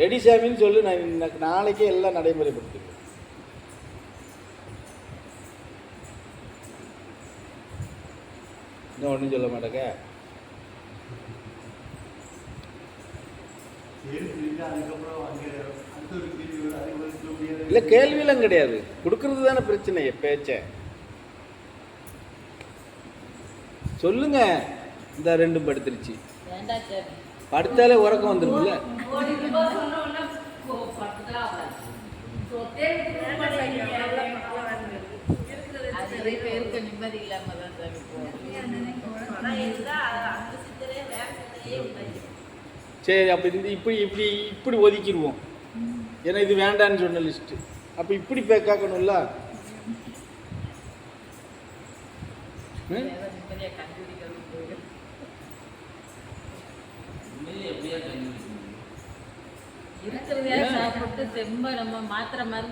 Ready சாமின்னு சொல்லு, நான் நாளைக்கே எல்லாம் நடைமுறைப்படுத்துவேன். இன்னும் ஒன்றும் சொல்ல மாட்டேங்க. இல்லை, கேள்வியெல்லாம் கிடையாது, கொடுக்கறது தானே பிரச்சனை. பேச்ச சொல்லுங்க. இந்த ரெண்டும் படுத்துருச்சு, படுத்தாலே உறக்கம் வந்துருக்குல்ல. சரி, அப்போ இந்த இப்படி இப்படி இப்படி ஒதுக்கிடுவோம். ஏன்னா இது வேண்டான்னு சொன்ன லிஸ்ட்டு. அப்போ இப்படி கேட்கணும்ல.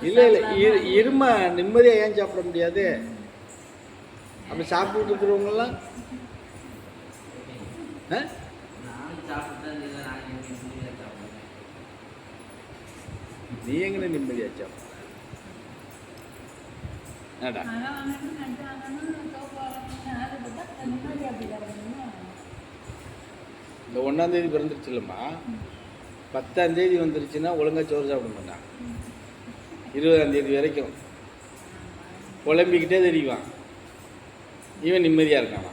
இல்லை இல்லை, இரும நிம்மதியாக ஏன் சாப்பிட முடியாது? அப்படி சாப்பிட்டு இருக்கிறவங்கலாம் நீ எங்கே நிம்மதியாக சாப்பிட? இந்த 1ஆம் தேதி பிறந்துருச்சு இல்லைம்மா, 10ஆம் தேதி வந்துருச்சுன்னா ஒழுங்காக சோறு சாப்பிட மாட்டான். 20ஆம் தேதி வரைக்கும் புலம்பிக்கிட்டே தெரியுவான், இவன் நிம்மதியாக இருக்கானா.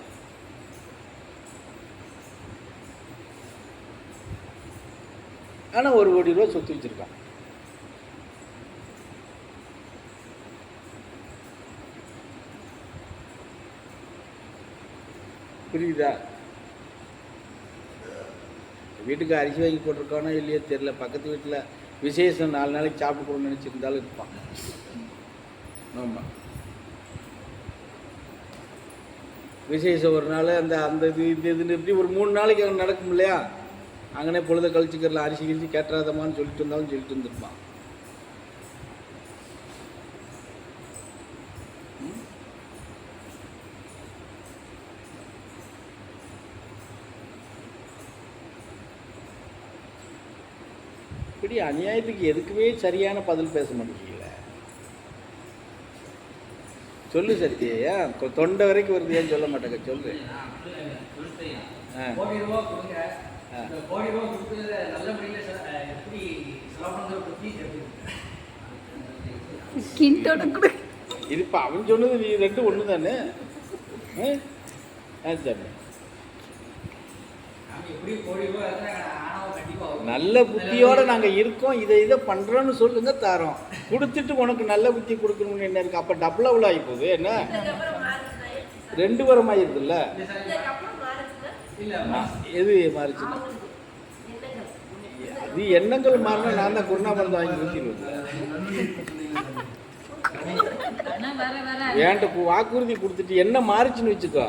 ஆனால் 1 கோடி ரூபா சொத்து வச்சுருக்கான். புரியுதா? வீட்டுக்கு அரிசி வாங்கி போட்டிருக்கானோ இல்லையோ தெரியல, பக்கத்து வீட்டில் விசேஷம் 4 நாளைக்கு சாப்பிட்டுக்கணும்னு நினச்சிருந்தாலும் இருப்பான். ஆமாம், விசேஷம் ஒரு நாள் அந்த அந்த இது இதுன்னு இப்படி ஒரு 3 நாளைக்கு அங்கே நடக்கும் இல்லையா, அங்கனே பொழுத கழிச்சுக்கிறலாம். அரிசி கிழிச்சு கேட்டுறாதமான்னு சொல்லிட்டு இருந்தாலும் சொல்லிட்டு இருந்துருப்பான். இப்படி அநியாயத்துக்கு எதுக்குமே சரியான பதில் பேச மாட்டேங்கல. சொல்லு சத்தியா, தொண்டை வரைக்கும் வருது, ஏன் சொல்ல மாட்டேங்க? சொல்லு. இதுப்பா அவன் சொன்னது நீ 2 ஒன்று தானே. நல்ல புத்தியோட நாங்கள் இருக்கோம், இதை பண்ணுறோன்னு சொல்லுங்க, தரோம். கொடுத்துட்டு உனக்கு நல்ல புத்தி கொடுக்கணும்னு என்ன இருக்கு? அப்போ டபுள் ஆகி போகுது. என்ன 2 வாரமாக இருக்குல்ல? எது மாறிச்சுன்னா அது எண்ணங்கள் மாறினா நான் தான் குருணா மருந்து வாங்கி ஊற்றிடுவேன். ஏன்ட்ட வாக்குறுதி கொடுத்துட்டு என்ன மாறிச்சுன்னு வச்சுக்கோ,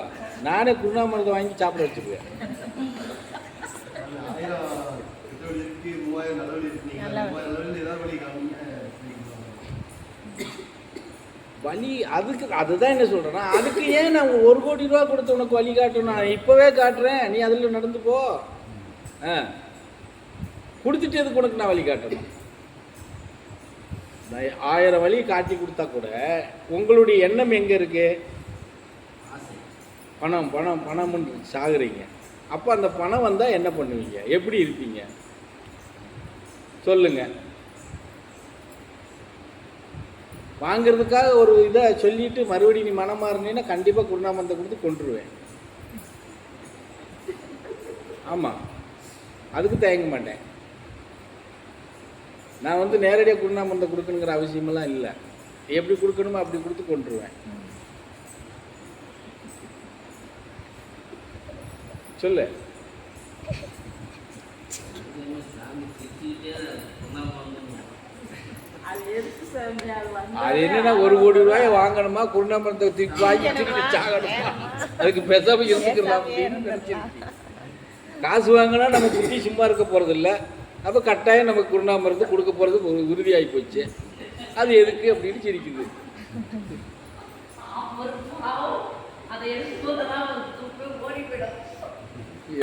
நானே குருணா மருந்து வாங்கி சாப்பிட வச்சுக்குவேன். வழி அதுக்கு அதுதான் என்ன சொல்கிறேன்னா, அதுக்கு ஏன் நான் 1 கோடி ரூபா கொடுத்து உனக்கு வழி காட்டணும்? நான் இப்போவே காட்டுறேன், நீ அதில் நடந்து போ. கொடுத்துட்டு எதுக்கு உனக்கு நான் வழி காட்டணும்? நான் 1000 வழி காட்டி கொடுத்தா கூட உங்களுடைய எண்ணம் எங்கே இருக்கு? பணம் பணம் பணம்னு சாகுறீங்க. அப்போ அந்த பணம் வந்தால் என்ன பண்ணுவீங்க? எப்படி இருப்பீங்க சொல்லுங்க? வாங்கிறதுக்காக ஒரு இதை சொல்லிட்டு மறுபடியும் நீ மனம் மாறினீன்னா கண்டிப்பாக குருணாமந்தத்தை கொடுத்து கொண்டுருவேன். ஆமாம், அதுக்கு தயங்க மாட்டேன். நான் நேரடியாக குருணாமந்தம் கொடுக்கணுங்கிற அவசியமெல்லாம் இல்லை. எப்படி கொடுக்கணுமோ அப்படி கொடுத்து கொண்டுருவேன். சொல்லு. அது என்னன்னா 1 கோடி ரூபாய் வாங்கணுமா, குருணாமரத்தை தூக்கி வாங்கி சாகணுமா? அதுக்கு பேசாம இருந்துக்கலாம் அப்படின்னு நினைச்சிருக்கு. காசு வாங்கினா நம்ம குட்டி சும்மா இருக்க போறது இல்லை. அப்போ கட்டாயம் நமக்கு குருணாமரத்தை கொடுக்க போறது உறுதியாகி போச்சு. அது எதுக்கு அப்படின்னு சிரிக்குது.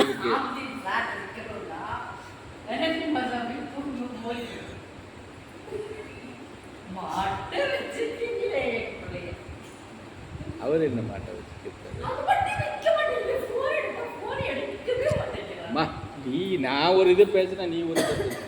எதுக்கு அவர் என்ன மாட்டை வச்சுக்கிட்டாரு நீ நான் ஒரு இது பேசுனா நீ ஒரு இது பேசு.